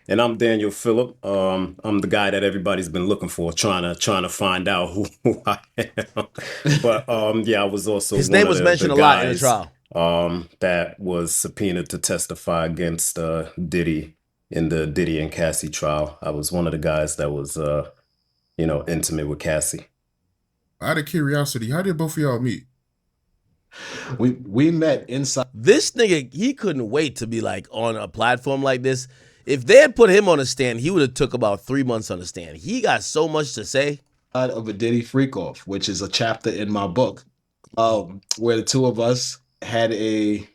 And I'm Daniel Phillip. I'm the guy that everybody's been looking for, trying to find out who I am. But yeah, I was also His one name of was the mentioned a lot in the guys trial. that was subpoenaed to testify against Diddy in the Diddy and Cassie trial. I was one of the guys that was intimate with Cassie. Out of curiosity, how did both of y'all meet? We met inside. This nigga, he couldn't wait to be like on a platform like this. If they had put him on a stand, he would have took about 3 months on the stand. He got so much to say. Of a Diddy FreakOff, which is a chapter in my book, where the two of us had a.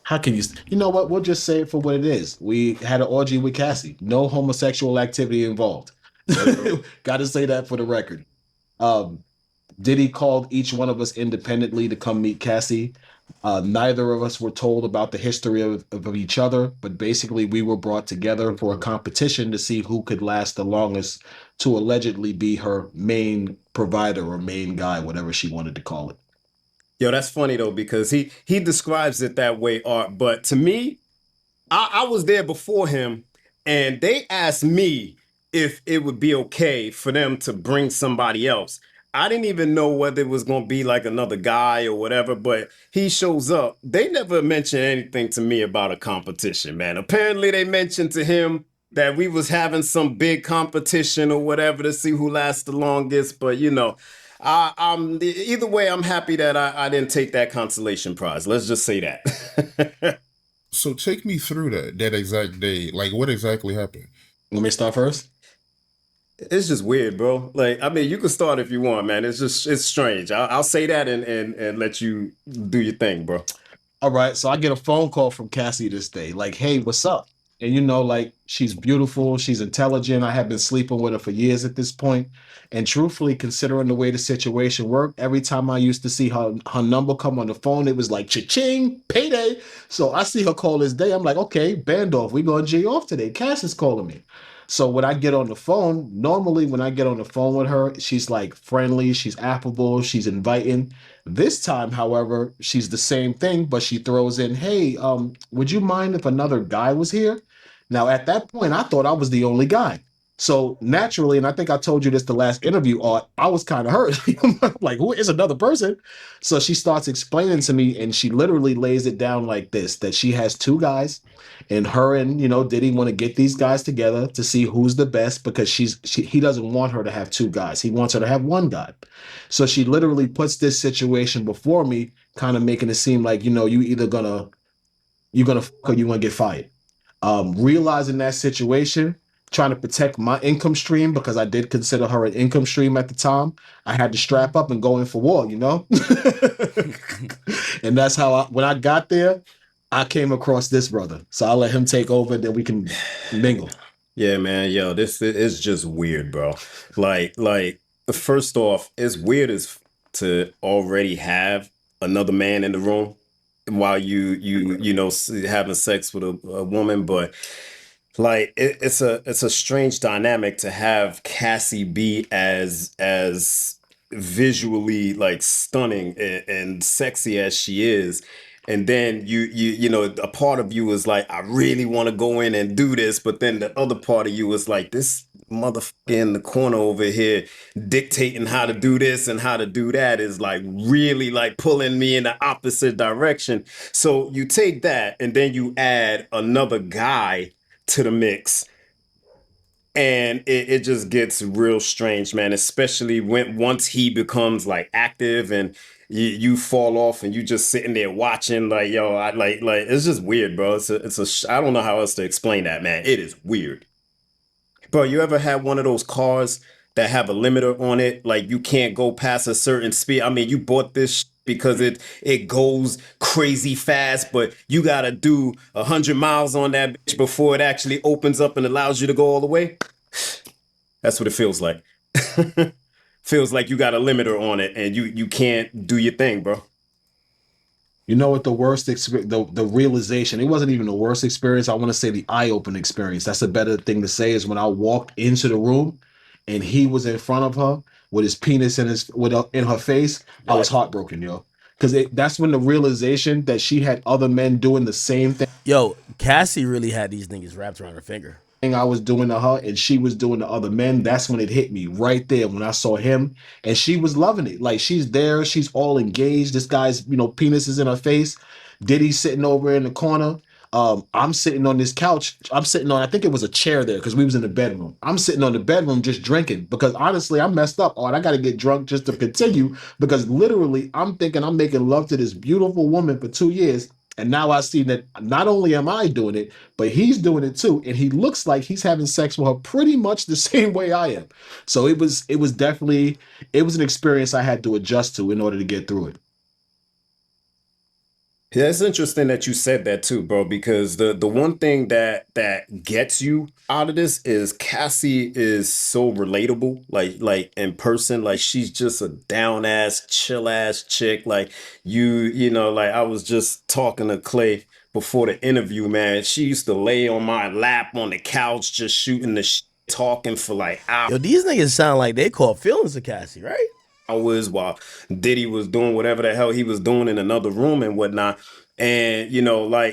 How can you know what? We'll just say it for what it is. We had an orgy with Cassie. No homosexual activity involved. Got to say that for the record. Um, Diddy called each one of us independently to come meet Cassie. Neither of us were told about the history of each other, but basically we were brought together for a competition to see who could last the longest to allegedly be her main provider or main guy, whatever she wanted to call it. Yo, that's funny though because he describes it that way, Art. But to me, I was there before him, and they asked me if it would be okay for them to bring somebody else. I didn't even know whether it was going to be like another guy or whatever, but he shows up. They never mentioned anything to me about a competition, man. Apparently, they mentioned to him that we was having some big competition or whatever to see who lasts the longest. But I'm either way. I'm happy that I didn't take that consolation prize. Let's just say that. So take me through that exact day. Like, what exactly happened? Let me start first. It's just weird, bro. Like, I mean, you can start if you want, man. It's strange. I'll say that and let you do your thing, bro. All right, so I get a phone call from Cassie this day, like, "Hey, what's up?" And like she's beautiful, she's intelligent. I have been sleeping with her for years at this point, and truthfully, considering the way the situation worked, every time I used to see her number come on the phone, it was like cha-ching, payday. So I see her call this day. I'm like, okay, band off. We going G off today. Cassie's calling me. So when I get on the phone, normally when I get on the phone with her, she's like friendly, she's affable, she's inviting. This time, however, she's the same thing, but she throws in, "Hey, would you mind if another guy was here?" Now, at that point, I thought I was the only guy. So naturally, and I think I told you this the last interview, I was kind of hurt. Like, who is another person? So she starts explaining to me, and she literally lays it down like this: that she has two guys, and her and Diddy want to get these guys together to see who's the best because he doesn't want her to have two guys. He wants her to have one guy. So she literally puts this situation before me, kind of making it seem like you either gonna fuck or you gonna get fired. Realizing that situation, trying to protect my income stream because I did consider her an income stream at the time. I had to strap up and go in for war, and that's how when I got there, I came across this brother. So I'll let him take over, then we can mingle. Yeah, man. Yo, this is just weird, bro. Like, first off, it's weird as to already have another man in the room while having sex with a woman, but like it's a strange dynamic to have Cassie be as visually like stunning and sexy as she is, and then a part of you is like, I really want to go in and do this, but then the other part of you is like, this motherfucker in the corner over here dictating how to do this and how to do that is like really like pulling me in the opposite direction. So you take that and then you add another guy to the mix, and it just gets real strange, man, especially when once he becomes like active and you fall off and you just sitting there watching like, yo, I like it's just weird, bro. I don't know how else to explain that, man. It is weird. Bro, you ever had one of those cars that have a limiter on it? Like you can't go past a certain speed. I mean, you bought this because it goes crazy fast, but you gotta do 100 miles on that bitch before it actually opens up and allows you to go all the way. That's what it feels like. Feels like you got a limiter on it and you can't do your thing, bro. You know what the worst experience, the realization, it wasn't even the worst experience. I want to say the eye-opening experience. That's a better thing to say is when I walked into the room and he was in front of her with his penis in in her face. I was heartbroken, yo. because that's when the realization that she had other men doing the same thing Yo, Cassie really had these niggas wrapped around her finger. I was doing to her and she was doing to other men. That's when it hit me right there when I saw him, and she was loving it. Like, she's there, she's all engaged. This guy's, penis is in her face. Diddy's sitting over in the corner. I'm sitting on this couch. I'm sitting on, I think it was a chair there because we was in the bedroom. I'm sitting on the bedroom just drinking because honestly, I messed up. Oh, and I got to get drunk just to continue because literally I'm thinking I'm making love to this beautiful woman for 2 years. And now I see that not only am I doing it, but he's doing it too. And he looks like he's having sex with her pretty much the same way I am. So it was definitely, it was an experience I had to adjust to in order to get through it. Yeah, it's interesting that you said that too, bro, because the one thing that gets you out of this is Cassie is so relatable, like in person, like she's just a down ass, chill ass chick. Like like I was just talking to Clay before the interview, man. She used to lay on my lap on the couch, just shooting the talking for like hours. Yo, these niggas sound like they caught feelings of Cassie, right? Hours while Diddy was doing whatever the hell he was doing in another room and whatnot. And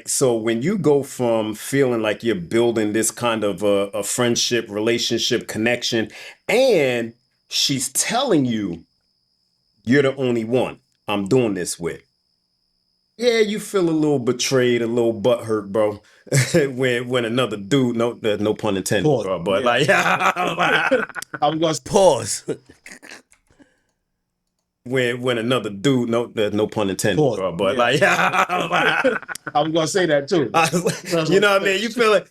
so when you go from feeling like you're building this kind of a friendship, relationship, connection, and she's telling you you're the only one I'm doing this with. Yeah, you feel a little betrayed, a little butthurt, bro. when another dude, no pun intended, Pause. bro, but I was gonna Pause. when another dude, no pun intended, Pause. bro, but I was gonna say that too. You know what I mean?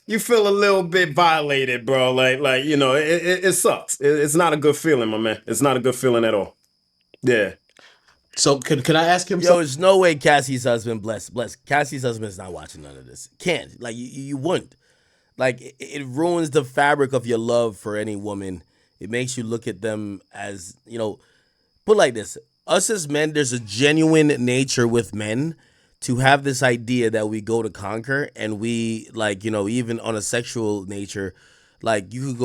You feel a little bit violated, bro. It sucks. It's not a good feeling, my man. It's not a good feeling at all. Yeah. So can I ask him Yo, something? there's no way Cassie's husband, bless. Cassie's husband's not watching none of this. Can't. Like, you wouldn't. Like, it ruins the fabric of your love for any woman. It makes you look at them as, put like this. Us as men, there's a genuine nature with men to have this idea that we go to conquer, and we, even on a sexual nature, like, you could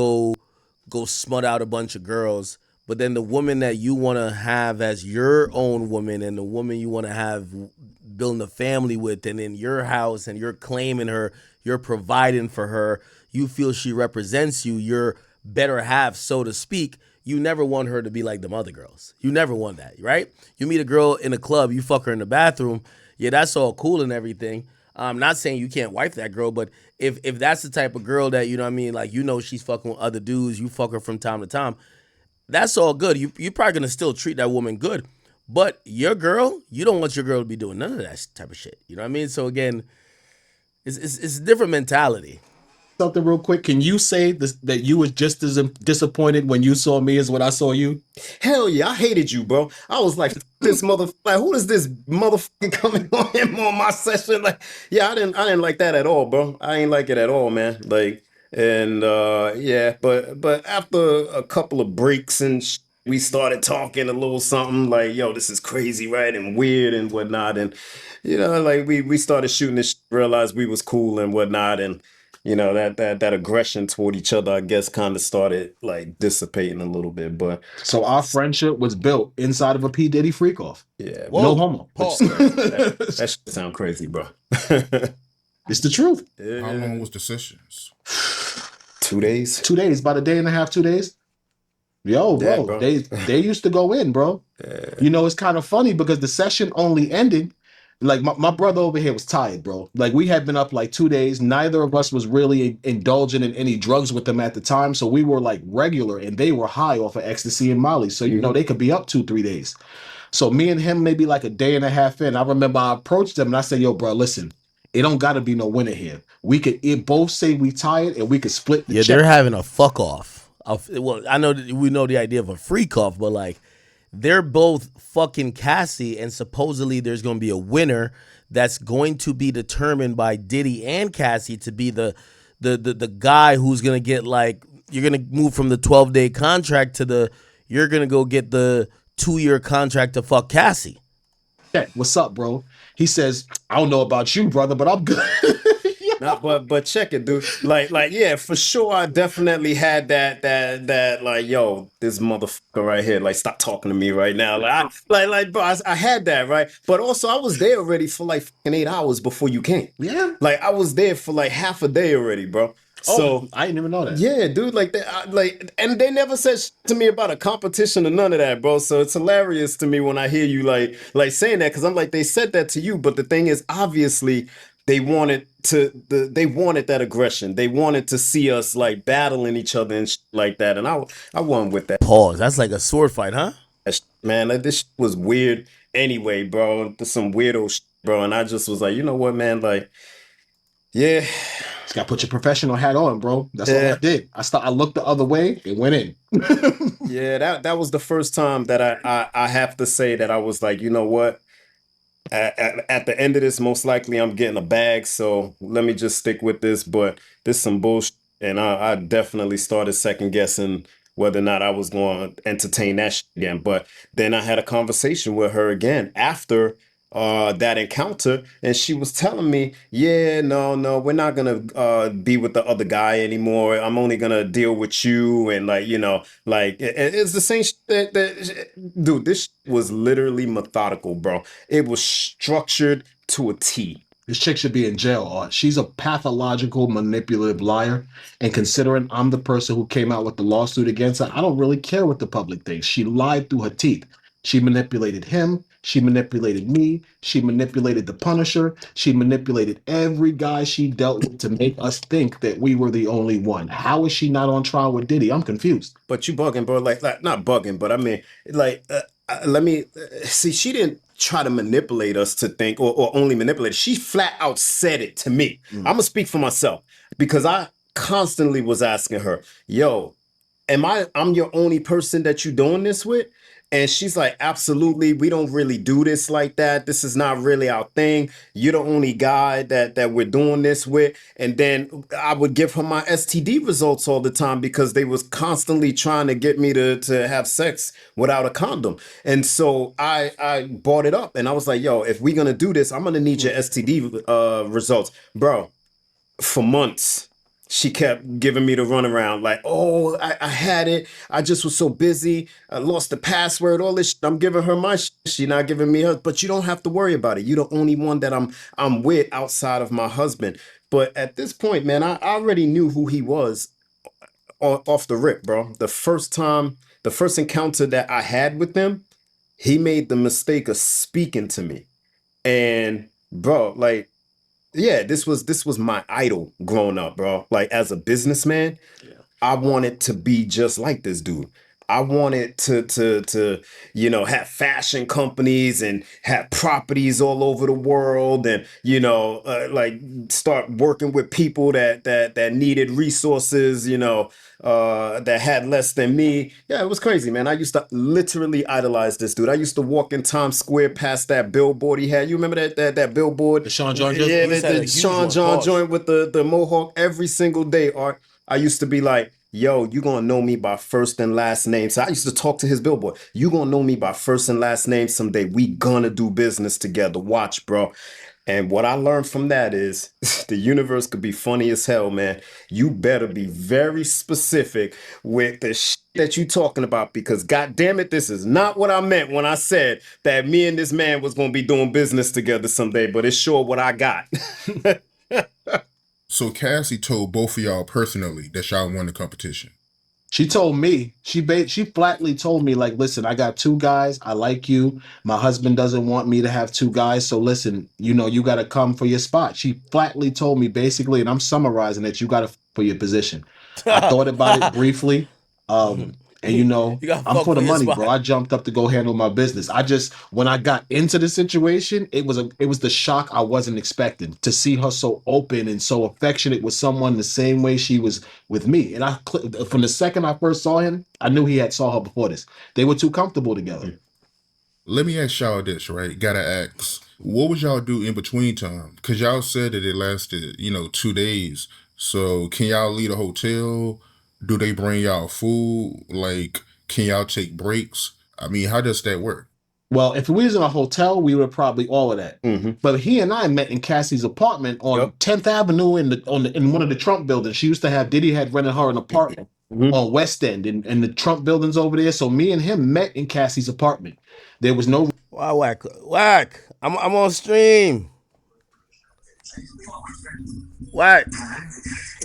go smut out a bunch of girls, but then the woman that you want to have as your own woman and the woman you want to have building a family with and in your house, and you're claiming her, you're providing for her, you feel she represents you, your better half, so to speak. You never want her to be like them other girls. You never want that, right? You meet a girl in a club, you fuck her in the bathroom. Yeah, that's all cool and everything. I'm not saying you can't wife that girl, but if that's the type of girl that, like, she's fucking with other dudes, you fuck her from time to time, that's all good. You're probably going to still treat that woman good. But your girl, you don't want your girl to be doing none of that type of shit. You know what I mean? So again, it's a different mentality. Something real quick. Can you say that you was just as disappointed when you saw me as when I saw you? Hell yeah, I hated you, bro. I was like, this motherfucker, who is this motherfucker coming on my session? Like, yeah, I didn't like that at all, bro. I ain't like it at all, man. Like, and yeah, but after a couple of breaks and we started talking a little something like, yo, this is crazy, right? And weird and whatnot. And, like we started shooting this, realized we was cool and whatnot. And, that aggression toward each other, I guess, kind of started like dissipating a little bit. But so our friendship was built inside of a P. Diddy freak-off. Yeah. Whoa. No homo. That shit sound crazy, bro. It's the truth. How long was the sessions? 2 days. 2 days, about a day and a half, 2 days. Yo, bro, Yeah, bro. they used to go in, bro. Yeah. It's kind of funny because the session only ended. Like, my brother over here was tired, bro. Like, we had been up like 2 days. Neither of us was really indulging in any drugs with them at the time. So we were like regular, and they were high off of ecstasy and Molly. So, they could be up 2-3 days. So me and him maybe like a day and a half in. I remember I approached them and I said, yo, bro, listen, it don't got to be no winner here. We could both say we tired and we could split the check. They're having a fuck off. Well, I know we know the idea of a freak off, but like, they're both fucking Cassie, and supposedly there's going to be a winner that's going to be determined by Diddy and Cassie to be the guy who's going to get, like, you're going to move from the 12-day contract to you're going to go get the 2-year contract to fuck Cassie. What's up, bro? He says, I don't know about you, brother, but I'm good. Nah, but check it, dude. Yeah, for sure. I definitely had that. Like, yo, this motherfucker right here. Like, stop talking to me right now. Bro. I had that right, but also I was there already for like fucking 8 hours before you came. Yeah. Like, I was there for like half a day already, bro. So I didn't even know that. yeah, dude, and they never said to me about a competition or none of that, bro. So it's hilarious to me when I hear you like saying that, because I'm like, they said that to you, but the thing is, obviously, they wanted that aggression. They wanted to see us like battling each other and like that, and I won with that. Pause. That's like a sword fight, huh? Man. Like, this was weird anyway, bro. There's some weirdo bro, and I just was like, you know what, man, like, yeah. Just gotta put your professional hat on, bro. That's all I Yeah. did. I looked the other way. It went in. Yeah, that was the first time that I have to say that I was like, you know what? At the end of this, most likely I'm getting a bag, so let me just stick with this. But this some bullshit, and I definitely started second guessing whether or not I was going to entertain that shit again. But then I had a conversation with her again after that encounter, and she was telling me, yeah, no, we're not gonna be with the other guy anymore. I'm only gonna deal with you, and like, like it's the same shit dude, this shit was literally methodical, bro. It was structured to a T. This chick should be in jail. She's a pathological, manipulative liar. And considering I'm the person who came out with the lawsuit against her, I don't really care what the public thinks. She lied through her teeth. She manipulated him. She manipulated me. She manipulated the Punisher. She manipulated every guy she dealt with to make us think that we were the only one. How is she not on trial with Diddy? I'm confused. But you bugging, bro. Like not bugging, but I mean, like, let me see. She didn't try to manipulate us to think, or only manipulate. She flat out said it to me. I'm gonna speak for myself because I constantly was asking her, "Yo, I'm your only person that you doing this with?" And she's like, absolutely, we don't really do this like that. This is not really our thing. You're the only guy that we're doing this with. And then I would give her my STD results all the time because they was constantly trying to get me to have sex without a condom. And so I brought it up and I was like, yo, if we're gonna do this, I'm gonna need your STD results. Bro, for months she kept giving me the runaround like, oh, I had it, I just was so busy, I lost the password, all this shit. I'm giving her my shit, she not giving me hers. But you don't have to worry about it, you're the only one that I'm with outside of my husband. But at this point, man, I already knew who he was off the rip, bro. The first encounter that I had with him, he made the mistake of speaking to me. And bro, like, yeah, this was my idol growing up, bro. Like, as a businessman, I wanted to be just like this dude. I wanted to have fashion companies and have properties all over the world, and like, start working with people that needed resources, that had less than me. Yeah, it was crazy, man. I used to literally idolize this dude. I used to walk in Times Square past that billboard he had. You remember that billboard? The Sean John Yeah, He said a the huge Sean one, John pause. joint with the mohawk every single day, Art. I used to be like, yo, you gonna know me by first and last name. So I used to talk to his billboard. You gonna know me by first and last name someday. We gonna do business together. Watch, bro. And what I learned from that is the universe could be funny as hell, man. You better be very specific with the shit that you talking about, because god damn it, this is not what I meant when I said that me and this man was gonna be doing business together someday, but it's sure what I got. So Cassie told both of y'all personally that y'all won the competition. She told me, she flatly told me, like, listen, I got two guys. I like you. My husband doesn't want me to have two guys. So listen, you got to come for your spot. She flatly told me, basically, and I'm summarizing that, you got to for your position. I thought about it briefly. And You got I'm fucked for the for your money, bro. spot. I jumped up to go handle my business. When I got into the situation, it was the shock I wasn't expecting, to see her so open and so affectionate with someone the same way she was with me. And from the second I first saw him, I knew he had saw her before this. They were too comfortable together. Let me ask y'all this, right? Gotta ask, what would y'all do in between time? Because y'all said that it lasted, 2 days. So can y'all leave a hotel? Do they bring y'all food? Like, can y'all take breaks? I mean, how does that work? Well, if we was in a hotel, we would probably all of that. Mm-hmm. But he and I met in Cassie's apartment on Yep. 10th Avenue in one of the Trump buildings. She used to have Diddy had rented her an apartment Mm-hmm. on West End in the Trump buildings over there. So me and him met in Cassie's apartment. There was no Wow, whack. I'm on stream. Whack.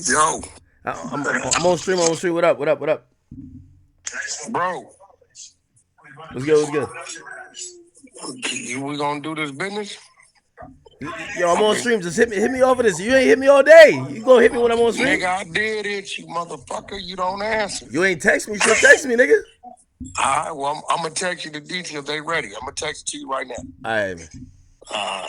Yo, I'm on stream. I'm on stream. What up? What up? What up? bro, What's good? What's good? we gonna do this business? Yo, I'm on stream. Just hit me over this. You ain't hit me all day. You gonna hit me when I'm on stream? Nigga, I did it, you motherfucker. You don't answer. You ain't text me. You should text me, nigga. All right, well, I'm gonna text you the details. They ready. I'm gonna text it to you right now. All right, man. Uh,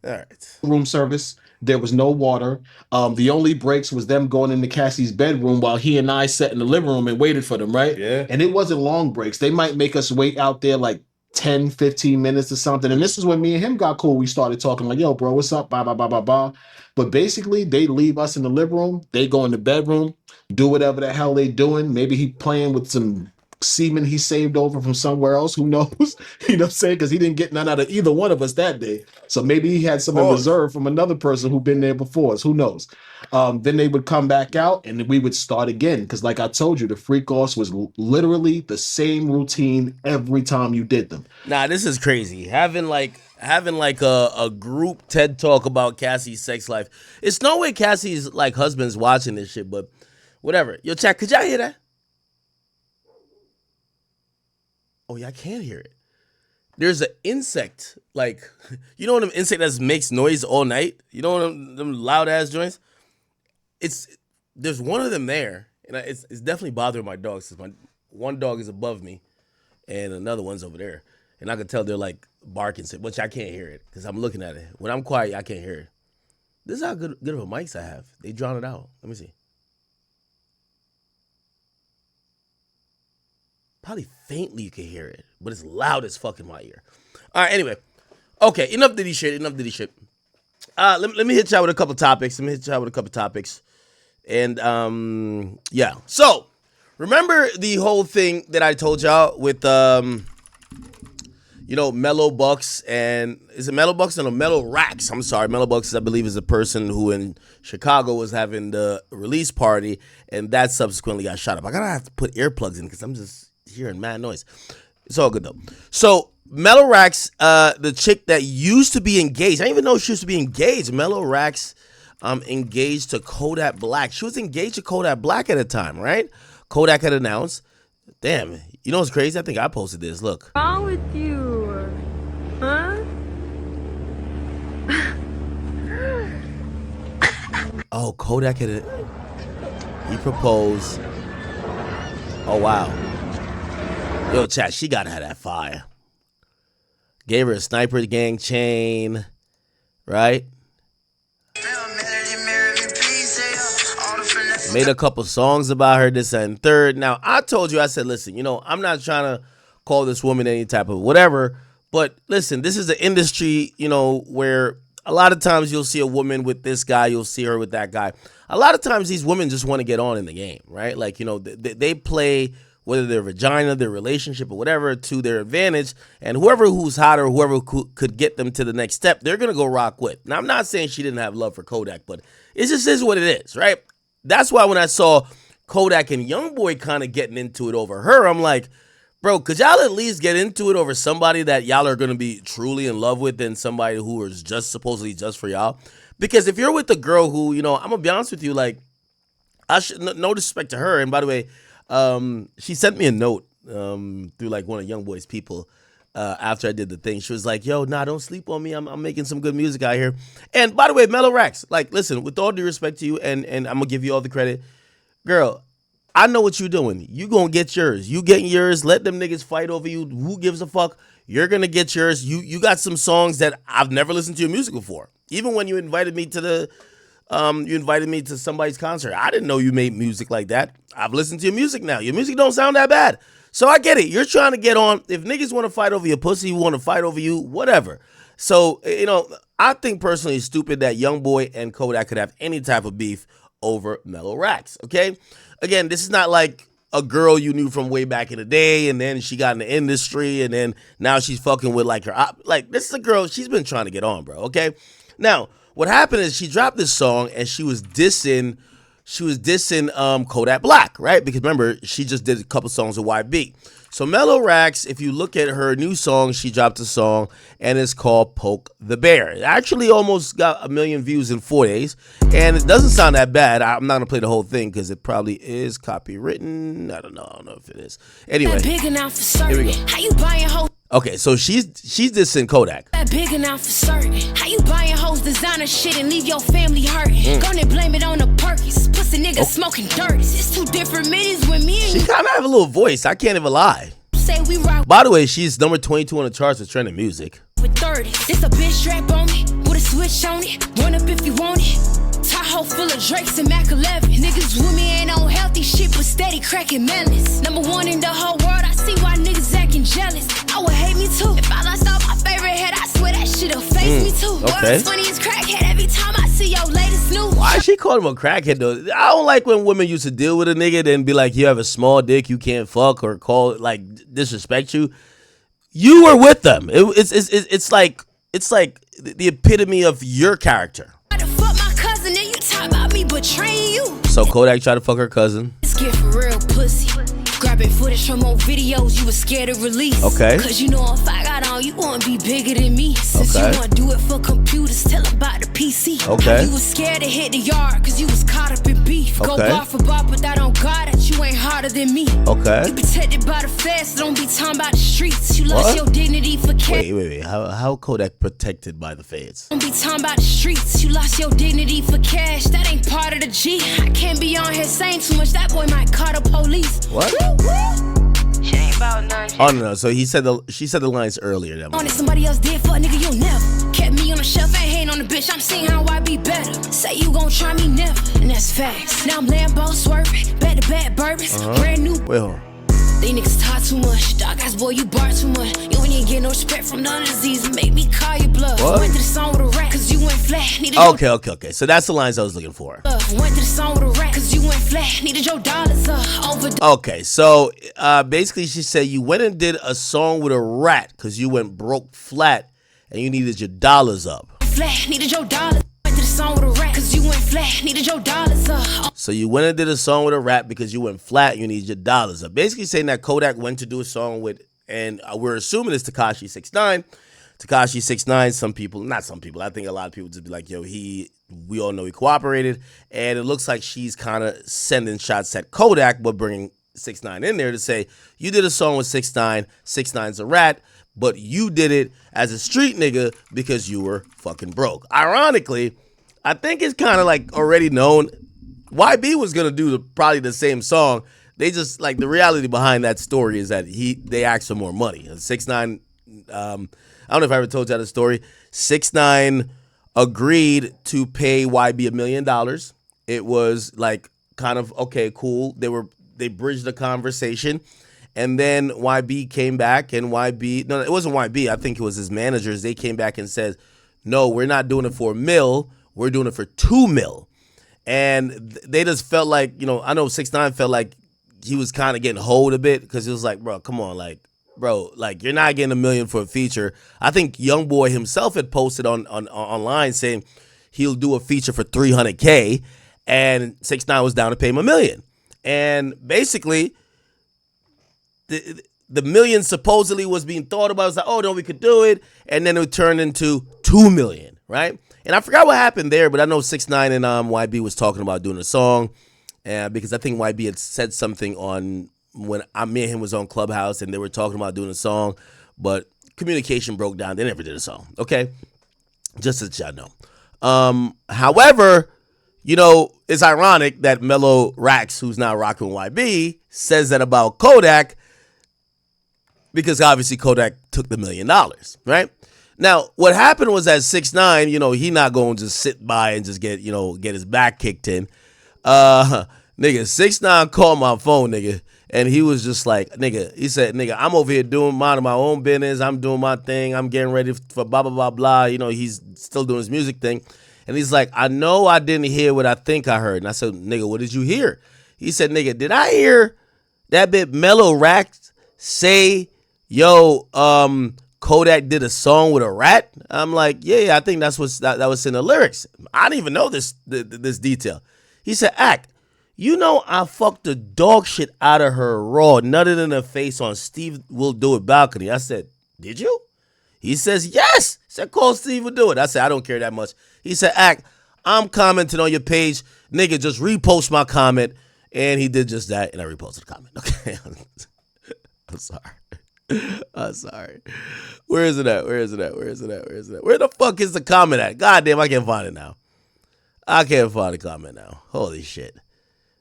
All right. room service. There was no water. The only breaks was them going into Cassie's bedroom while he and I sat in the living room and waited for them, right? Yeah. And it wasn't long breaks. They might make us wait out there like 10, 15 minutes or something. And this is when me and him got cool. We started talking like, yo, bro, what's up? Blah, blah, blah, blah, blah. But basically, they leave us in the living room. They go in the bedroom, do whatever the hell they doing. Maybe he playing with some semen he saved over from somewhere else. Who knows? You know what I'm saying? Because he didn't get none out of either one of us that day. So maybe he had some in Pause. reserve from another person who'd been there before us. Who knows? Then they would come back out and we would start again. Because like I told you, the freak-offs was literally the same routine every time you did them. Nah, this is crazy. Having like a group TED talk about Cassie's sex life. It's no way Cassie's like husband's watching this shit, but whatever. Yo, chat, could y'all hear that? Oh yeah, I can't hear it. There's an insect, like, you know them insect that makes noise all night? You know them loud ass joints? There's one of them there, and it's definitely bothering my dogs. Since my one dog is above me, and another one's over there, and I can tell they're like barking, which I can't hear it because I'm looking at it. When I'm quiet, I can't hear it. This is how good of a mics I have. They drown it out. Let me see. Probably faintly you can hear it, but it's loud as fuck in my ear. All right, anyway. Okay, enough Diddy shit. Let me hit y'all with a couple topics. And, yeah. So, remember the whole thing that I told y'all with, Melo Bucks and... Is it Melo Bucks? No, Melo Racks. I'm sorry. Melo Bucks, I believe, is a person who in Chicago was having the release party, and that subsequently got shot up. I gotta have to put earplugs in because I'm just hearing mad noise. It's all good though. So Melo Racks, the chick that used to be engaged, I didn't even know she used to be engaged. Melo Racks engaged to Kodak Black. She was engaged to Kodak Black at the time, right? Kodak had announced. Damn, you know what's crazy? I think I posted this. Look. What's wrong with you? Huh? Oh, Kodak had he proposed. Oh wow. Yo, chat, she gotta have that fire. Gave her a sniper gang chain, right? Made a couple songs about her, this and third. Now, I told you, I said, listen, I'm not trying to call this woman any type of whatever, but listen, this is an industry, where a lot of times you'll see a woman with this guy, you'll see her with that guy. A lot of times these women just want to get on in the game, right? Like, they play whether their vagina, their relationship, or whatever, to their advantage. And whoever who's hot or whoever could get them to the next step, they're going to go rock with. Now, I'm not saying she didn't have love for Kodak, but it just is what it is, right? That's why when I saw Kodak and Youngboy kind of getting into it over her, I'm like, bro, could y'all at least get into it over somebody that y'all are going to be truly in love with than somebody who is just supposedly just for y'all? Because if you're with a girl who, I'm going to be honest with you, like, no disrespect to her. And by the way, she sent me a note through like one of Youngboy's people after I did the thing. She was like, yo, nah, don't sleep on me. I'm making some good music out here. And by the way, Melo Racks, like, listen, with all due respect to you, and I'm going to give you all the credit. Girl, I know what you're doing. You going to get yours. You getting yours. Let them niggas fight over you. Who gives a fuck? You're going to get yours. You got some songs that I've never listened to your music before. Even when you invited me to somebody's concert. I didn't know you made music like that. I've listened to your music now. Your music don't sound that bad. So I get it. You're trying to get on. If niggas want to fight over your pussy, want to fight over you, whatever. So, I think personally it's stupid that Youngboy and Kodak could have any type of beef over Melo Racks, okay? Again, this is not like a girl you knew from way back in the day, and then she got in the industry, and then now she's fucking with like like this is a girl she's been trying to get on, bro. Okay, now what happened is she dropped this song and she was dissing Kodak Black, right? Because remember she just did a couple songs with YB. So Melo Rax, if you look at her new song, she dropped a song and it's called Poke the Bear. It actually almost got 1 million views in 4 days, and it doesn't sound that bad. I'm not gonna play the whole thing because it probably is copywritten. I don't know if it is. Anyway, here we go. How you buying hoes? Okay, so she's dissing Kodak. Big enough for certain. How you buying hoes designer shit and leave your family hurting? Gonna blame it on the Perkins. Pussy nigga smoking dirt. It's two different minutes with me and She kind of have a little voice. I can't even lie. say we rock By the way, she's number 22 on the charts with trending music. with 30. This a bitch strap on me with a switch on it. Run up if you want it. Tahoe full of Drakes and Mac 11. Niggas with me ain't on healthy shit but steady cracking melons. Number one in the whole world. I see why niggas acting jealous. I would hate me too if I lost all my favorite head. I swear that shit'll face me too. Okay. World's funniest crackhead every time I see your latest news. Why she called him a crackhead though? I don't like when women used to deal with a nigga then be like, you have a small dick, you can't fuck, or call it like disrespect you. You were with them. It's like the epitome of your character. Try to fuck my cousin and you talk about me betraying you. So Kodak tried to fuck her cousin. Scared for real pussy. Grabbing footage from old videos you was scared to release. Okay. Cause you know if I got on, you wanna be bigger than me. Since Okay. you wanna do it for computers, tell about the PC. Okay. How you was scared to hit the yard cause you was caught up in beef. Go Okay. bar for bar, but that don't got it. You ain't harder than me. Okay. You protected by the feds, so don't be talking about the streets. You lost What? your dignity for cash. Wait. How Kodak protected by the feds? Don't be talking about the streets. You lost your dignity for cash. That ain't part of the G. I can't be on here saying too much. That boy might call the police. What? She ain't about none. Oh no. So she said the lines earlier. That On it, somebody else did for a nigga, you'll never. Kept me on the shelf, ain't hating on the bitch. I'm seeing how I be better. Say you gon' try me never, and that's facts. Now I'm Lambo swerving, back to back bourbons, brand new. Wait, hold on. They niggas talk too much, dog ass boy, you bar too much. You ain't even get no respect from none of these. Make me call you bluff. What? Went to the song with a rat, cause you went flat. Needed Okay. So that's the lines I was looking for. your love. Went to the song with a rat, cause you went flat. Needed your dollars over Okay, so basically she said you went and did a song with a rat because you went broke flat and you needed your dollars up. flat. Needed your dollars. Went to the song with a rat, cause you went flat. Needed your dollars So you went and did a song with a rat because you went flat, you needed your dollars up. Basically saying that Kodak went to do a song with, and we're assuming it's Tekashi 6ix9ine. Tekashi 6ix9ine, not some people, I think a lot of people just be like, yo, we all know he cooperated, and it looks like she's kind of sending shots at Kodak, but bringing 6ix9ine in there to say, you did a song with 6ix9ine, 6ix9ine's a rat, but you did it as a street nigga because you were fucking broke. Ironically, I think it's kind of like already known, YB was gonna do probably the same song. They just like the reality behind that story is that they asked for more money. 6ix9ine, I don't know if I ever told you that story. 6ix9ine agreed to pay YB $1 million. It was like kind of okay, cool. They bridged the conversation, and then YB came back, and no, it wasn't YB. I think it was his managers. They came back and said, "No, we're not doing it for $1 million. We're doing it for $2 million." And they just felt like, I know 6ix9ine felt like he was kind of getting hold a bit because he was like, bro, come on, like, bro, like you're not getting $1 million for a feature. I think YoungBoy himself had posted online saying he'll do a feature for $300K, and 6ix9ine was down to pay him $1 million. And basically, the $1 million supposedly was being thought about. It was like, oh no, we could do it, and then it turned into $2 million, right? And I forgot what happened there, but I know 6ix9ine and YB was talking about doing a song, because I think YB had said something on when me and him was on Clubhouse, and they were talking about doing a song, but communication broke down. They never did a song, okay? Just so that y'all know. However, it's ironic that Melo Rax, who's now rocking with YB, says that about Kodak, because obviously Kodak took the $1 million, right? Now, what happened was that 6ix9ine, he not going to just sit by and just get his back kicked in. Nigga, 6ix9ine called my phone, nigga, and he was just like, he said, I'm over here doing my own business. I'm doing my thing. I'm getting ready for blah, blah, blah, blah. He's still doing his music thing. And he's like, I know I didn't hear what I think I heard. And I said, nigga, what did you hear? He said, nigga, did I hear That bit Melo Racks say, yo, Kodak did a song with a rat. I'm like, yeah, I think that was in the lyrics. I didn't even know this detail. He said, Act, you know I fucked the dog shit out of her raw, nutted in her face on Steve Will Do It balcony. I said, did you? He says, yes. He said, call Steve Will Do It. I said, I don't care that much. He said, Act, I'm commenting on your page. Nigga, just repost my comment. And he did just that, and I reposted the comment. Okay. I'm sorry. Where is it at? Where the fuck is the comment at? God damn, I can't find it now. I can't find the comment now. Holy shit.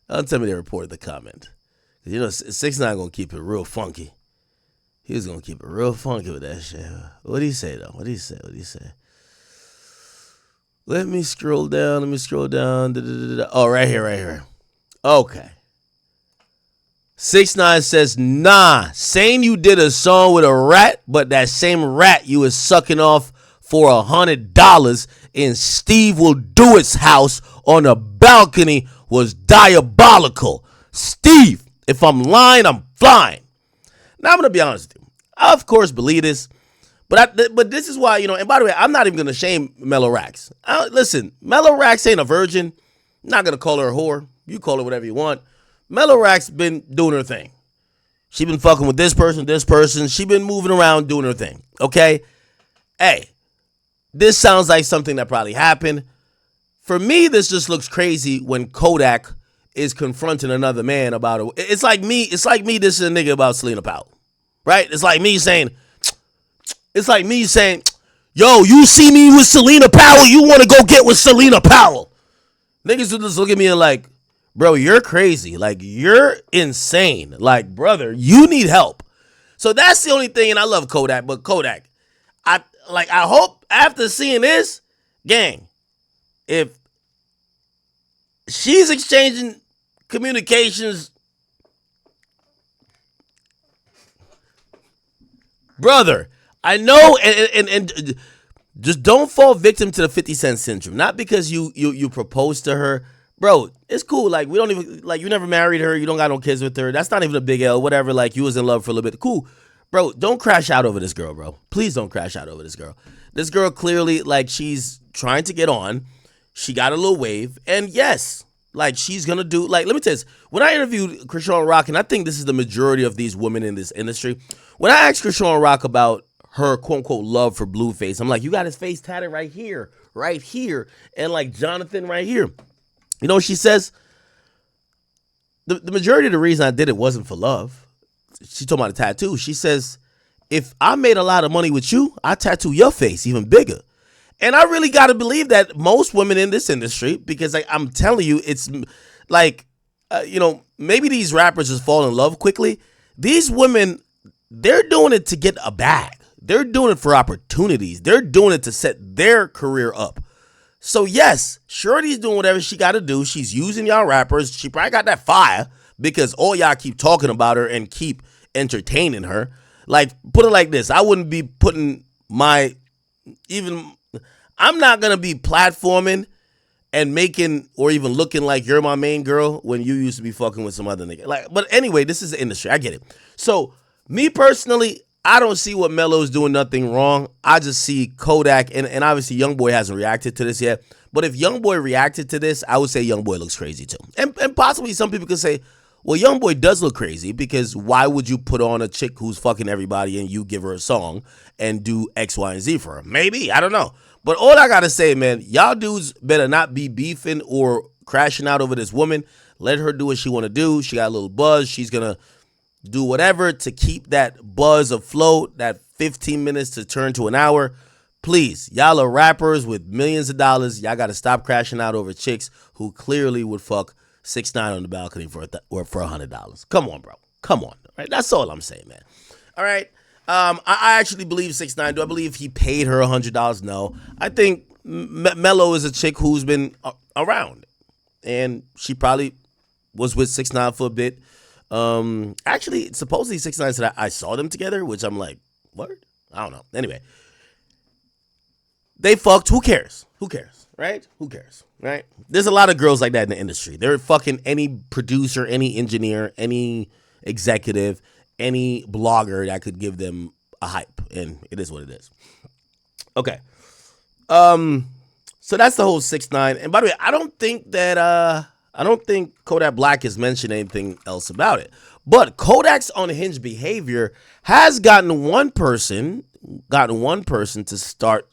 Don't tell me they reported the comment. You know, 6ix9ine gonna keep it real funky. He was gonna keep it real funky with that shit. What'd he say, though? What'd he say? Let me scroll down. Oh, right here. Okay. 6ix9ine says, nah, saying you did a song with a rat, but that same rat you was sucking off for $100 in Steve Will Do It's house on a balcony was diabolical. Steve, if I'm lying, I'm flying. Now I'm going to be honest with you. I, of course, believe this, but this is why, and by the way, I'm not even going to shame Melo Racks. Listen, Melo Racks ain't a virgin. I'm not going to call her a whore. You call her whatever you want. Melo Racks been doing her thing. She been fucking with this person. She been moving around doing her thing. Okay? Hey, this sounds like something that probably happened. For me, this just looks crazy when Kodak is confronting another man about it. It's like me dissing a nigga about Selena Powell. Right? It's like me saying, yo, you see me with Selena Powell, you want to go get with Selena Powell. Niggas will just look at me and like, bro, you're crazy. Like, you're insane. Like, brother, you need help. So that's the only thing, and I love Kodak, but Kodak, I hope after seeing this, gang, if she's exchanging communications, brother, I know, and just don't fall victim to the 50 Cent syndrome. Not because you proposed to her. Bro, it's cool. Like, we don't even, like, you never married her. You don't got no kids with her. That's not even a big L. Whatever. Like, you was in love for a little bit. Cool. Bro, don't crash out over this girl, bro. Please don't crash out over this girl. This girl clearly, like, she's trying to get on. She got a little wave. And yes, like, she's going to do, like, let me tell you this. When I interviewed Krishan Rock, and I think this is the majority of these women in this industry, when I asked Krishan Rock about her quote-unquote love for Blueface, I'm like, you got his face tatted right here, and, like, Jonathan right here. You know what she says? The majority of the reason I did it wasn't for love. She told me about the tattoo. She says, if I made a lot of money with you, I tattoo your face even bigger. And I really got to believe that most women in this industry, because like, I'm telling you, it's like, maybe these rappers just fall in love quickly. These women, they're doing it to get a bag. They're doing it for opportunities. They're doing it to set their career up. So yes, Shorty's doing whatever she got to do. She's using y'all rappers. She probably got that fire because all y'all keep talking about her and keep entertaining her. Like, put it like this. I wouldn't be putting I'm not going to be platforming and making or even looking like you're my main girl when you used to be fucking with some other nigga. Like, but anyway, this is the industry. I get it. So me personally, I don't see what Melo's doing nothing wrong. I just see Kodak, and obviously Youngboy hasn't reacted to this yet. But if Youngboy reacted to this, I would say Youngboy looks crazy too. And possibly some people could say, well, Youngboy does look crazy because why would you put on a chick who's fucking everybody and you give her a song and do X, Y, and Z for her? Maybe, I don't know. But all I gotta say, man, y'all dudes better not be beefing or crashing out over this woman. Let her do what she want to do. She got a little buzz. She's gonna do whatever to keep that buzz afloat, that 15 minutes to turn to an hour. Please, y'all are rappers with millions of dollars. Y'all got to stop crashing out over chicks who clearly would fuck 6ix9ine on the balcony for $100. Come on, bro. Come on. All right? That's all I'm saying, man. All right? I actually believe 6ix9ine. Do I believe he paid her $100? No. I think Melo is a chick who's been around. And she probably was with 6ix9ine for a bit. Actually, supposedly 6ix9ine said I saw them together, which I'm like, what? I don't know. Anyway, they fucked. Who cares? Right? Who cares? Right? There's a lot of girls like that in the industry. They're fucking any producer, any engineer, any executive, any blogger that could give them a hype, and it is what it is. Okay. So that's the whole 6ix9ine. And by the way, I don't think Kodak Black has mentioned anything else about it. But Kodak's unhinged behavior has gotten one person to start,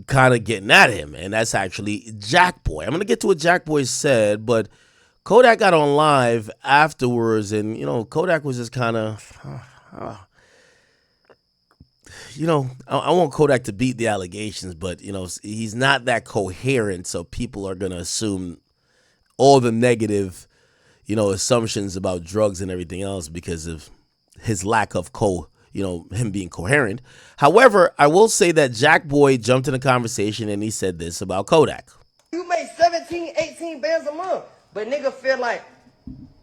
kind of getting at him, and that's actually Jackboy. I'm gonna get to what Jackboy said, but Kodak got on live afterwards, and Kodak was just kind of, I want Kodak to beat the allegations, but he's not that coherent, so people are gonna assume all the negative, assumptions about drugs and everything else because of his lack of him being coherent. However, I will say that Jackboy jumped in a conversation and he said this about Kodak. You make 17, 18 bands a month, but nigga feel like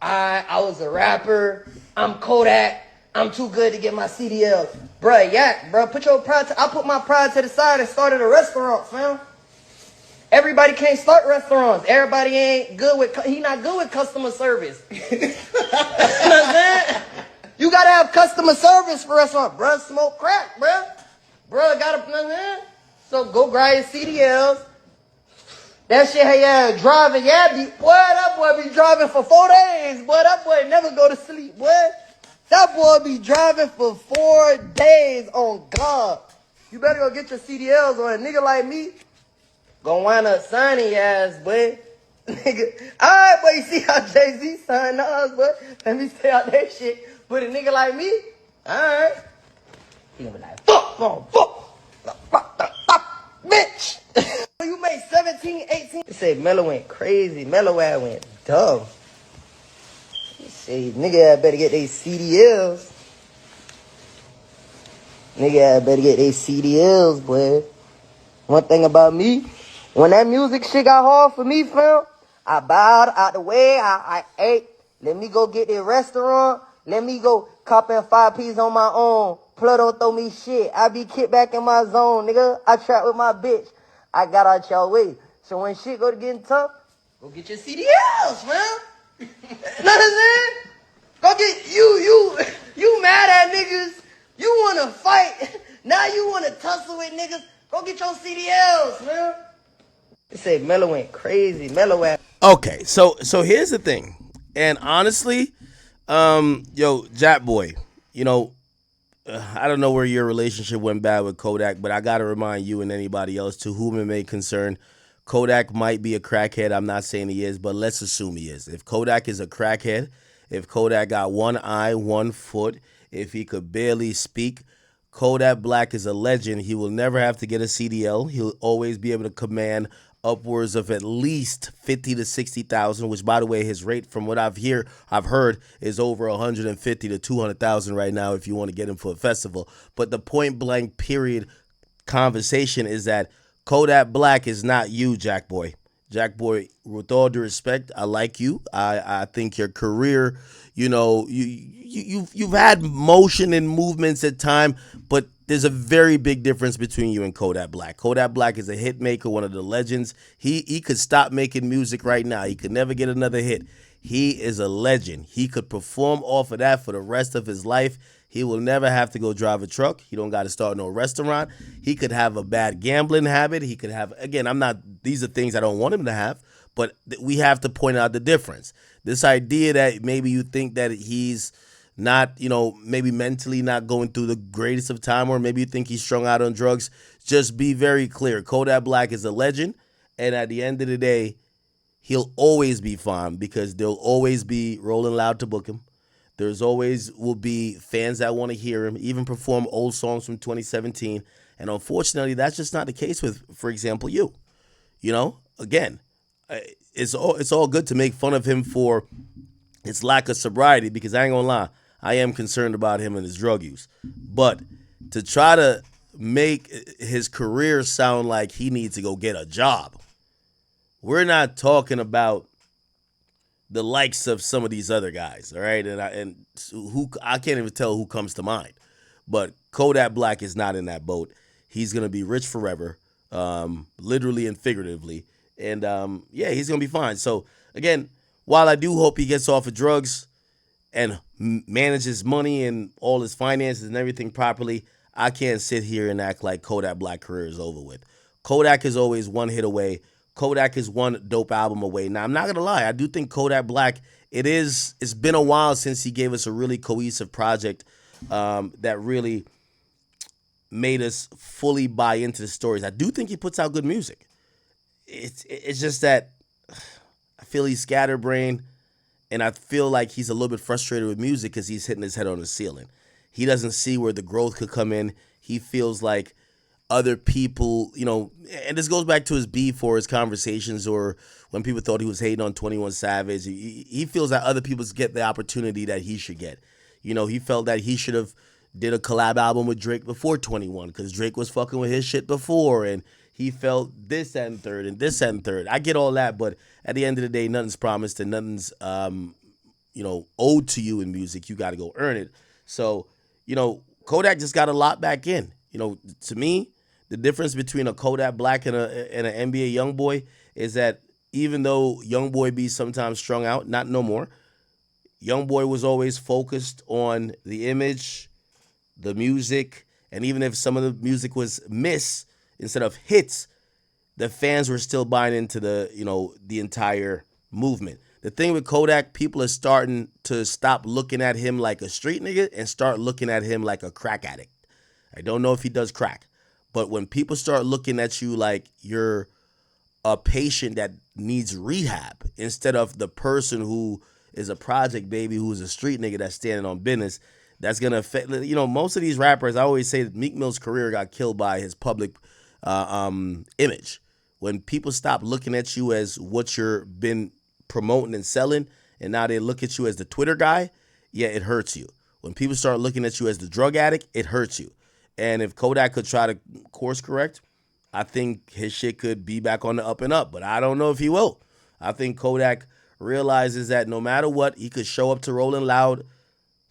I was a rapper, I'm Kodak, I'm too good to get my CDLs. Bruh, put your pride I put my pride to the side and started a restaurant, fam. Everybody can't start restaurants. Everybody ain't good he not good with customer service. You know what I'm saying? You gotta have customer service for restaurant. Bruh, smoke crack, bruh. Bruh, gotta, you know what I'm saying? So go grind your CDLs. That shit, hey, driving, boy, that boy be driving for 4 days. Boy, that boy never go to sleep, boy. That boy be driving for 4 days on God. You better go get your CDLs on a nigga like me. Gonna wind up signing your ass, boy. Nigga, alright, boy, you see how Jay-Z signed us, boy? Let me stay out that shit. But a nigga like me, alright. He gonna be like, fuck, bitch. You made 17, 18. They say Melo went crazy. Melo ass went dumb. He say nigga ass better get they CDLs. Nigga ass better get they CDLs, boy. One thing about me, when that music shit got hard for me, fam, I bowed out the way. I ate. Let me go get the restaurant. Let me go cop in 5 pieces on my own. Plug don't throw me shit. I be kicked back in my zone, nigga. I trap with my bitch. I got out y'all way. So when shit go to getting tough, go get your CDLs, man. Know what I'm saying? Go get you mad at niggas. You wanna fight. Now you wanna tussle with niggas. Go get your CDLs, man. They say Melo went crazy. Melo ass. Okay, so here's the thing. And honestly, Jackboy, I don't know where your relationship went bad with Kodak, but I got to remind you and anybody else to whom it may concern, Kodak might be a crackhead. I'm not saying he is, but let's assume he is. If Kodak is a crackhead, if Kodak got one eye, 1 foot, if he could barely speak, Kodak Black is a legend. He will never have to get a CDL. He'll always be able to command upwards of at least 50 to 60,000, which, by the way, his rate from what I've heard is over 150 to 200,000 right now if you want to get him for a festival. But the point blank period conversation is that Kodak Black is not you, Jackboy. Jackboy, with all due respect, I like you. I think your career, you've had motion and movements at time, but there's a very big difference between you and Kodak Black. Kodak Black is a hit maker, one of the legends. He could stop making music right now. He could never get another hit. He is a legend. He could perform off of that for the rest of his life. He will never have to go drive a truck. He don't got to start no restaurant. He could have a bad gambling habit. He could have, again, these are things I don't want him to have, but we have to point out the difference. This idea that maybe you think that he's not, maybe mentally not going through the greatest of time, or maybe you think he's strung out on drugs, just be very clear. Kodak Black is a legend, and at the end of the day, he'll always be fine because there'll always be Rolling Loud to book him. There's always will be fans that want to hear him, even perform old songs from 2017. And unfortunately, that's just not the case with, for example, you. Again, it's all good to make fun of him for his lack of sobriety, because I ain't gonna lie, I am concerned about him and his drug use. But to try to make his career sound like he needs to go get a job, we're not talking about the likes of some of these other guys, all right? And I can't even tell who comes to mind. But Kodak Black is not in that boat. He's going to be rich forever, literally and figuratively. And, he's going to be fine. So, again, while I do hope he gets off of drugs, and manages money and all his finances and everything properly, I can't sit here and act like Kodak Black career is over with. Kodak is always one hit away. Kodak is one dope album away. Now, I'm not going to lie. I do think Kodak Black, it's been a while since he gave us a really cohesive project that really made us fully buy into the stories. I do think he puts out good music. It's just that I feel he's scatterbrained, and I feel like he's a little bit frustrated with music because he's hitting his head on the ceiling. He doesn't see where the growth could come in. He feels like other people, and this goes back to his beef or his conversations or when people thought he was hating on 21 Savage. He feels that other people get the opportunity that he should get. He felt that he should have did a collab album with Drake before 21 because Drake was fucking with his shit before, and he felt this and third and this and third. I get all that, but at the end of the day, nothing's promised and nothing's, owed to you in music. You got to go earn it. So, Kodak just got a lot back in. To me, the difference between a Kodak Black and an NBA Youngboy is that even though Youngboy be sometimes strung out, not no more, Youngboy was always focused on the image, the music, and even if some of the music was miss instead of hits, the fans were still buying into the entire movement. The thing with Kodak, people are starting to stop looking at him like a street nigga and start looking at him like a crack addict. I don't know if he does crack, but when people start looking at you like you're a patient that needs rehab instead of the person who is a project baby who's a street nigga that's standing on business, that's going to affect, most of these rappers, I always say that Meek Mill's career got killed by his public image. When people stop looking at you as what you're been promoting and selling, and now they look at you as the Twitter guy, yeah, it hurts you. When people start looking at you as the drug addict, it hurts you. And if Kodak could try to course correct, I think his shit could be back on the up and up, but I don't know if he will. I think Kodak realizes that no matter what, he could show up to Rolling Loud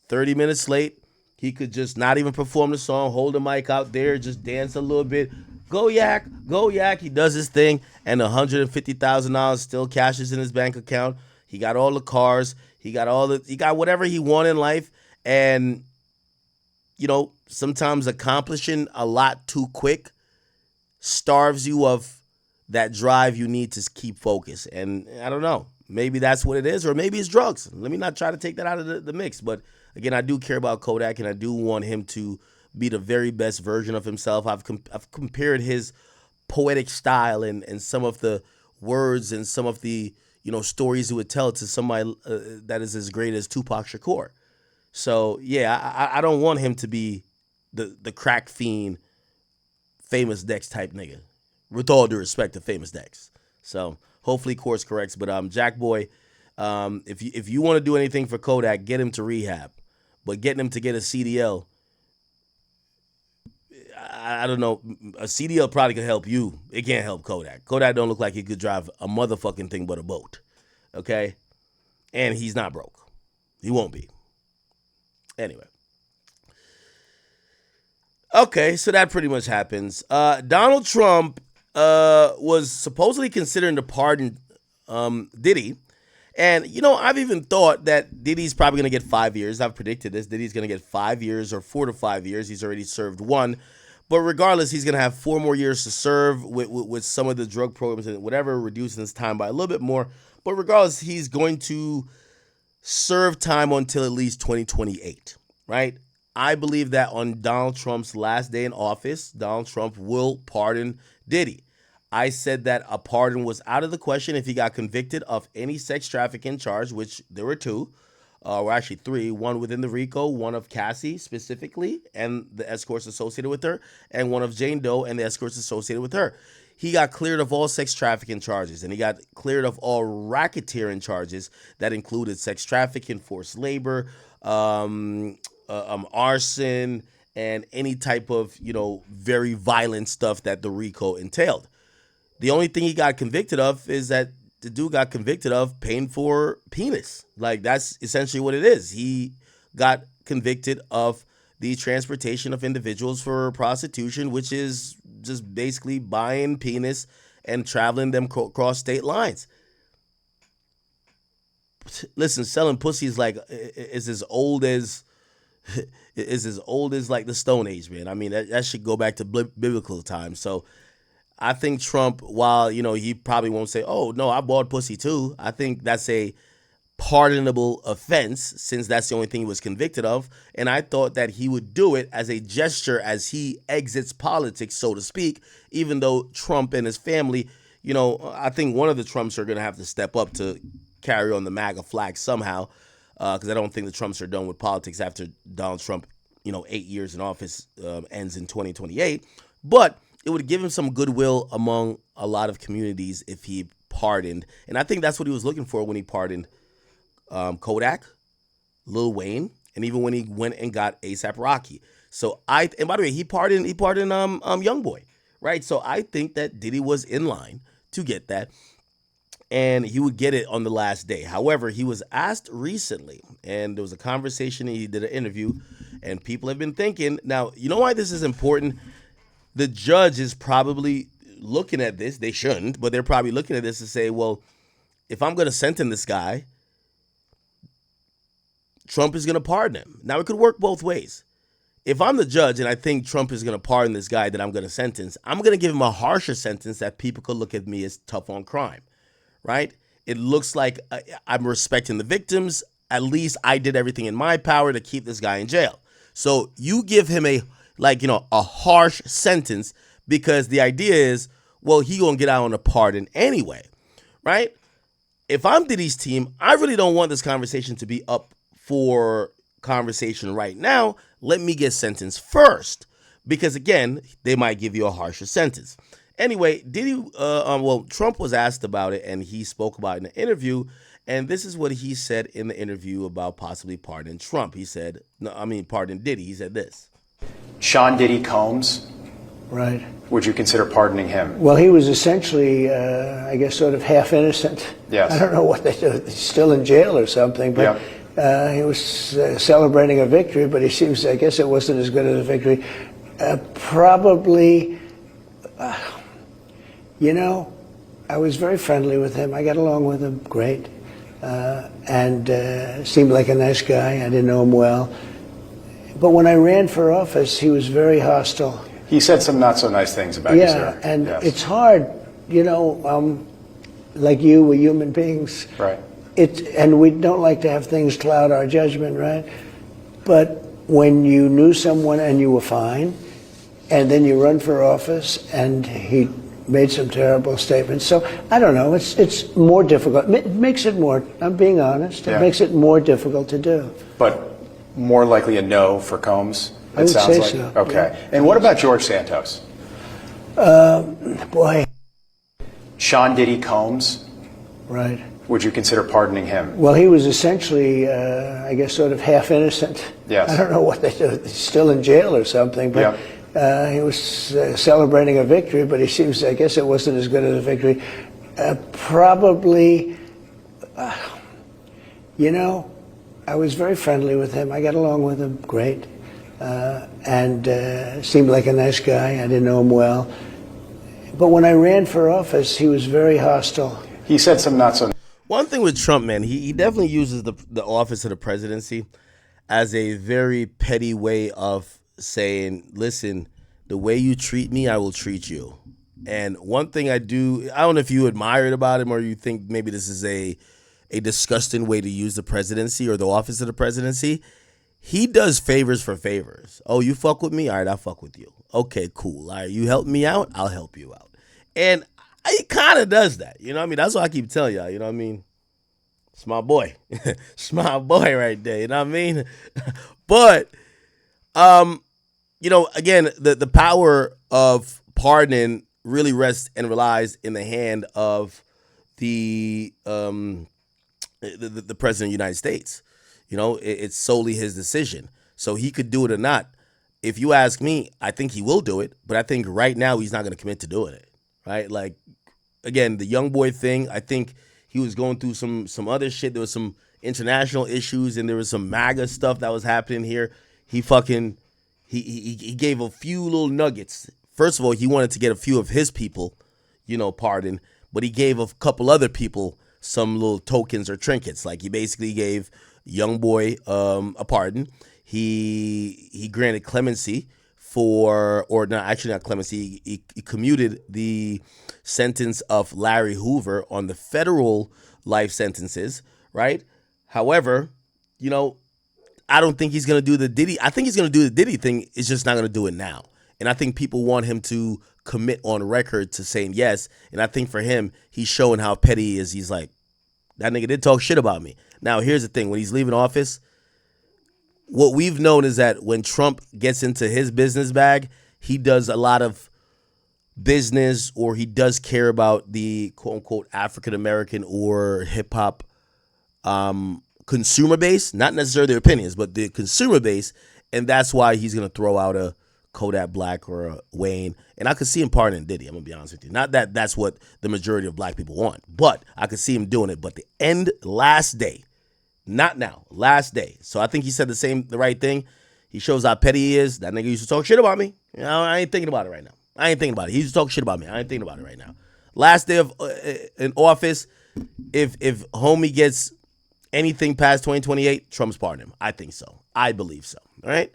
30 minutes late. He could just not even perform the song, hold the mic out there, just dance a little bit. Go Yak, go Yak. He does his thing, and $150,000 still cashes in his bank account. He got all the cars. He got whatever he wanted in life. And, sometimes accomplishing a lot too quick starves you of that drive you need to keep focused. And I don't know. Maybe that's what it is, or maybe it's drugs. Let me not try to take that out of the mix. But again, I do care about Kodak, and I do want him to be the very best version of himself. I've compared his poetic style and some of the words and some of the stories he would tell to somebody that is as great as Tupac Shakur. So yeah, I don't want him to be the crack fiend, Famous Dex type nigga. With all due respect to Famous Dex. So hopefully course corrects. But Jack Boy, if you want to do anything for Kodak, get him to rehab. But getting him to get a CDL, I don't know. A CDL probably could help you. It can't help Kodak. Kodak don't look like he could drive a motherfucking thing but a boat. Okay? And he's not broke. He won't be. Anyway. Okay, so that pretty much happens. Donald Trump was supposedly considering to pardon Diddy. And, I've even thought that Diddy's probably going to get 5 years. I've predicted this. Diddy's going to get 5 years or 4 to 5 years. He's already served 1. But regardless, he's going to have 4 more years to serve with some of the drug programs and whatever, reducing his time by a little bit more. But regardless, he's going to serve time until at least 2028, right? I believe that on Donald Trump's last day in office, Donald Trump will pardon Diddy. I said that a pardon was out of the question if he got convicted of any sex trafficking charge, which there were 2, or actually 3, one within the RICO, one of Cassie specifically, and the escorts associated with her, and one of Jane Doe and the escorts associated with her. He got cleared of all sex trafficking charges, and he got cleared of all racketeering charges that included sex trafficking, forced labor, arson, and any type of, very violent stuff that the RICO entailed. The only thing he got convicted of is that the dude got convicted of paying for penis. Like, that's essentially what it is. He got convicted of the transportation of individuals for prostitution, which is just basically buying penis and traveling them across state lines. listen, selling pussy is like is as old as like the Stone Age, man. I mean, that should go back to biblical times. So I think Trump, while he probably won't say, "Oh no, I bought pussy too," I think that's a pardonable offense since that's the only thing he was convicted of. And I thought that he would do it as a gesture as he exits politics, so to speak, even though Trump and his family, I think one of the Trumps are going to have to step up to carry on the MAGA flag somehow, because I don't think the Trumps are done with politics after Donald Trump, 8 years in office ends in 2028. But it would give him some goodwill among a lot of communities if he pardoned. And I think that's what he was looking for when he pardoned Kodak, Lil Wayne, and even when he went and got ASAP Rocky. So and by the way, he pardoned YoungBoy, right? So I think that Diddy was in line to get that, and he would get it on the last day. However, he was asked recently, and there was a conversation, he did an interview, and people have been thinking, now, you know why this is important? The judge is probably looking at this, they shouldn't, but they're probably looking at this and say, well, if I'm going to sentence this guy, Trump is going to pardon him. Now, it could work both ways. If I'm the judge and I think Trump is going to pardon this guy that I'm going to sentence, I'm going to give him a harsher sentence that people could look at me as tough on crime, right? It looks like I'm respecting the victims. At least I did everything in my power to keep this guy in jail. So you give him a harsh sentence because the idea is, well, he going to get out on a pardon anyway, right? If I'm Diddy's team, I really don't want this conversation to be up for conversation right now. Let me get sentenced first, because again, they might give you a harsher sentence. Anyway, Trump was asked about it, and he spoke about it in an interview, and this is what he said in the interview about possibly pardoning Trump. He said, pardon Diddy. He said this. Sean Diddy Combs. Right. Would you consider pardoning him? Well, he was essentially, I guess, sort of half innocent. Yes. I don't know what they do. He's still in jail or something, but yeah. He was celebrating a victory, but he seems, I guess it wasn't as good as a victory. Probably, I was very friendly with him. I got along with him great, and seemed like a nice guy. I didn't know him well. But when I ran for office, he was very hostile. He said some not so nice things about you, sir. Yeah, and it's hard, like you, we're human beings. Right. And we don't like to have things cloud our judgment, right? But when you knew someone and you were fine, and then you run for office and he made some terrible statements. So I don't know, it's more difficult. It makes it more, I'm being honest, it makes it more difficult to do. But more likely a no for Combs, I would say so. Okay. Yeah. And what about George Santos? Boy. Sean Diddy Combs. Right. Would you consider pardoning him? Well, he was essentially, I guess, sort of half innocent. Yes. I don't know what they do. He's still in jail or something, but he was celebrating a victory, but he seems, I guess it wasn't as good as a victory. Probably, I was very friendly with him. I got along with him great, and seemed like a nice guy. I didn't know him well. But when I ran for office, he was very hostile. He said some not so. One thing with Trump, man, he definitely uses the office of the presidency as a very petty way of saying, listen, the way you treat me, I will treat you. And one thing I don't know if you admire it about him or you think maybe this is a disgusting way to use the presidency or the office of the presidency. He does favors for favors. Oh, you fuck with me? All right, I'll fuck with you. Okay, cool. All right, you help me out? I'll help you out. And he kind of does that. You know what I mean? That's what I keep telling y'all. You know what I mean? It's my boy. It's my boy right there. You know what I mean? But, again, the power of pardoning really rests and relies in the hand of the president of the United States. It's solely his decision. So he could do it or not. If you ask me, I think he will do it. But I think right now he's not going to commit to doing it. Right? Like, again, the young boy thing, I think he was going through some other shit. There was some international issues and there was some MAGA stuff that was happening here. He gave a few little nuggets. First of all, he wanted to get a few of his people, pardoned, but he gave a couple other people some little tokens or trinkets. Like he basically gave young boy a pardon. He granted clemency or not, actually not clemency. He commuted the sentence of Larry Hoover on the federal life sentences, right? However, I don't think he's going to do the Diddy. I think he's going to do the Diddy thing. It's just not going to do it now. And I think people want him to commit on record to saying yes. And I think for him, he's showing how petty he is. He's like, that nigga did talk shit about me. Now, here's the thing. When he's leaving office, what we've known is that when Trump gets into his business bag, he does a lot of business, or he does care about the quote-unquote African-American or hip-hop consumer base, not necessarily their opinions, but the consumer base, and that's why he's going to throw out a Kodak Black or a Wayne, and I could see him pardoning Diddy. I'm going to be honest with you. Not that that's what the majority of black people want, but I could see him doing it. But the end, last day, not now, last day. So I think he said the right thing. He shows how petty he is. That nigga used to talk shit about me. I ain't thinking about it right now. I ain't thinking about it. He used to talk shit about me. I ain't thinking about it right now. Last day of in office, if homie gets anything past 2028, Trump's pardoning him. I think so. I believe so. All right.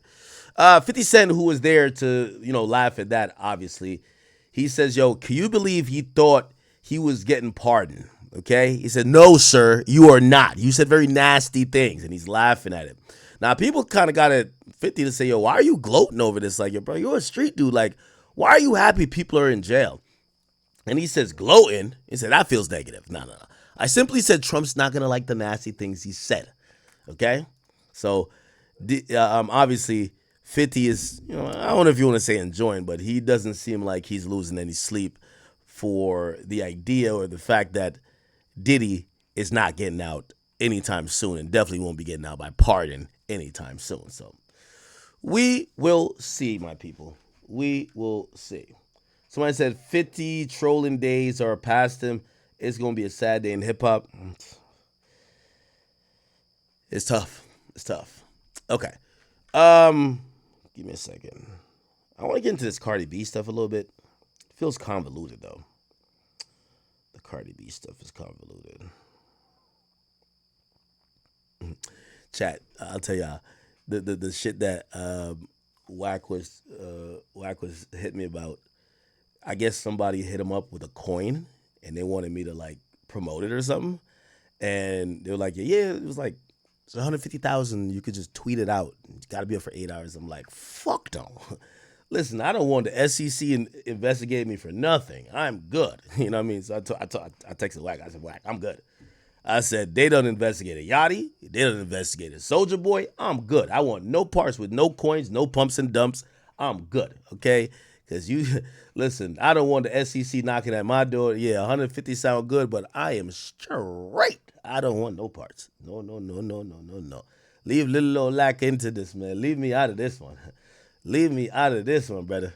50 Cent, who was there to, laugh at that, obviously, he says, yo, can you believe he thought he was getting pardoned? Okay. He said, no, sir, you are not. You said very nasty things, and he's laughing at it. Now, people kind of got at 50 to say, yo, why are you gloating over this? Like, yo, bro, you're a street dude. Like, why are you happy people are in jail? And he says, gloating. He said, that feels negative. No. I simply said Trump's not going to like the nasty things he said. Okay? So, obviously, 50 is, I don't know if you want to say enjoying, but he doesn't seem like he's losing any sleep for the idea or the fact that Diddy is not getting out anytime soon, and definitely won't be getting out by pardon anytime soon. So, we will see, my people. We will see. Somebody said 50 trolling days are past him. It's going to be a sad day in hip-hop. It's tough. It's tough. Okay. Give me a second. I want to get into this Cardi B stuff a little bit. It feels convoluted, though. The Cardi B stuff is convoluted. Chat, I'll tell y'all. The shit that Wack was hitting me about. I guess somebody hit him up with a coin, and they wanted me to like promote it or something. And they were like, yeah, it was like it's 150,000. You could just tweet it out. You got to be up for 8 hours. I'm like, fuck no. Listen, I don't want the SEC investigate me for nothing. I'm good. You know what I mean? So I texted Wack. I said, Wack, I'm good. I said, they done investigated Yachty. They done investigated Soulja Boy. I'm good. I want no parts with no coins, no pumps and dumps. I'm good, okay? Because listen, I don't want the SEC knocking at my door. Yeah, 150 sound good, but I am straight. I don't want no parts. No. Leave little old lack into this, man. Leave me out of this one. Leave me out of this one, brother.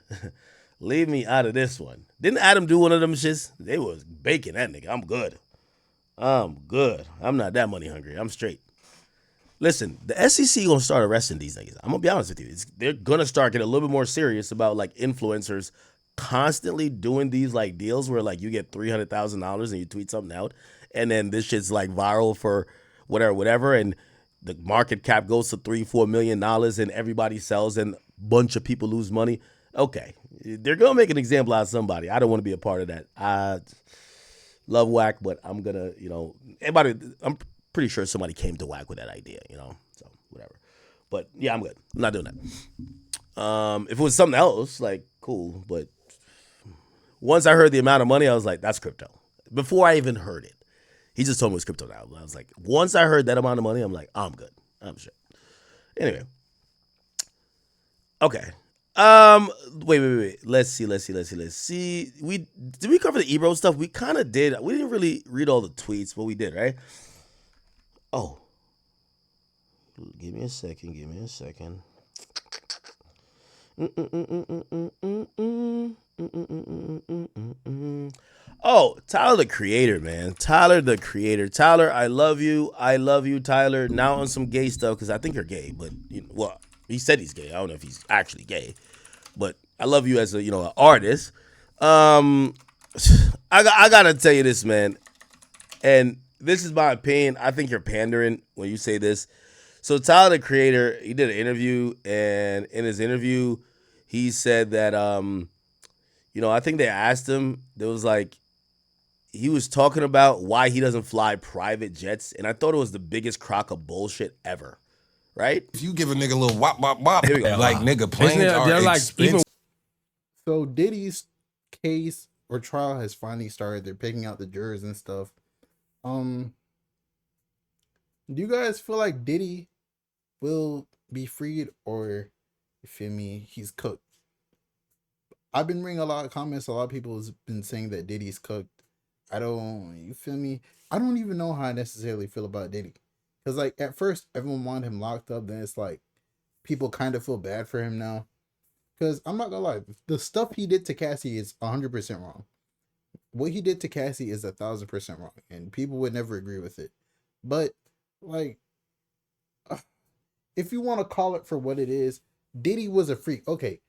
Leave me out of this one. Didn't Adam do one of them shits? They was baking that nigga. I'm good. I'm not that money hungry. I'm straight. Listen, the SEC gonna start arresting these niggas. I'm gonna be honest with you. They're gonna start getting a little bit more serious about like influencers constantly doing these like deals where like you get $300,000 and you tweet something out, and then this shit's like viral for whatever, and the market cap goes to $3-4 million, and everybody sells, and a bunch of people lose money. Okay, they're gonna make an example out of somebody. I don't want to be a part of that. I love Wack, but I'm gonna, I'm pretty sure somebody came to Wack with that idea, so whatever. But yeah, I'm good. I'm not doing that. If it was something else, like cool, but once I heard the amount of money, I was like, that's crypto. Before I even heard it, he just told me it was crypto now. I was like, once I heard that amount of money, I'm like, I'm good. I'm sure. Anyway, okay. Wait. Let's see. Did we cover the Ebro stuff? We kind of did. We didn't really read all the tweets, but we did, right? Oh. Give me a second. Oh, Tyler the Creator, man. Tyler the Creator. Tyler, I love you. Tyler. Now on some gay stuff, because I think you're gay, but, well, he said he's gay. I don't know if he's actually gay. But I love you as a, an artist. I gotta tell you this, man. And this is my opinion. I think you're pandering when you say this. So Tyler, the creator, he did an interview, and in his interview, he said that I think they asked him. There was like he was talking about why he doesn't fly private jets, and I thought it was the biggest crock of bullshit ever. Right? If you give a nigga a little wop wop wop, Here we go. like nigga, planes Isn't it- are they're like expensive. even So Diddy's case or trial has finally started. They're picking out the jurors and stuff. Do you guys feel like Diddy will be freed, or you feel me, he's cooked? I've been reading a lot of comments. A lot of people has been saying that Diddy's cooked. You feel me? I don't even know how I necessarily feel about Diddy. Because like at first everyone wanted him locked up, then it's like people kind of feel bad for him now. Because I'm not gonna lie, the stuff he did to Cassie is 100% wrong. What he did to Cassie is 1,000% wrong, and people would never agree with it. But like, if you want to call it for what it is, Diddy was a freak. Okay,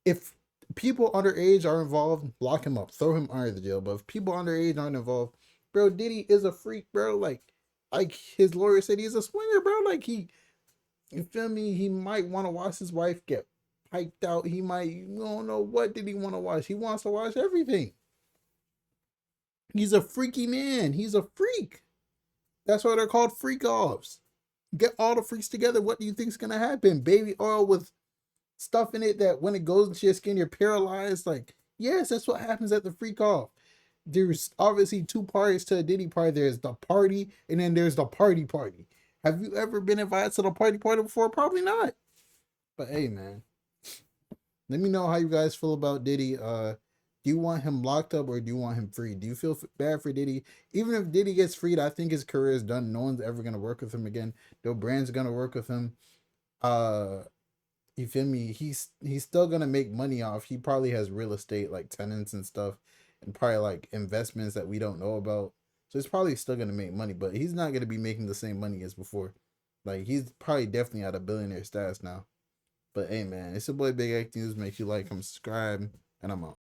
if people underage are involved, lock him up, throw him under the jail. But if people underage aren't involved, bro, Diddy is a freak, bro. Like his lawyer said, he's a swinger, bro. Like you feel me? He might want to watch his wife get piped out. He might, you don't know what did he want to watch. He wants to watch everything. He's a freaky man. He's a freak. That's why they're called freak-offs. Get all the freaks together. What do you think's gonna happen? Baby oil with stuff in it that when it goes into your skin, you're paralyzed. Like, yes, that's what happens at the freak-off. There's obviously two parties to a Diddy party. There's the party, and then there's the party. Have you ever been invited to the party before? Probably not. But hey, man, let me know how you guys feel about Diddy. Do you want him locked up or do you want him free? Do you feel bad for Diddy? Even if Diddy gets freed, I think his career is done. No one's ever gonna work with him again. No brand's gonna work with him. You feel me? He's still gonna make money off. He probably has real estate like tenants and stuff, and probably like investments that we don't know about. So it's probably still gonna make money, but he's not gonna be making the same money as before. Like he's probably definitely at a billionaire status now. But hey, man, it's your boy Big X News. Make sure you like, comment, subscribe, and I'm out.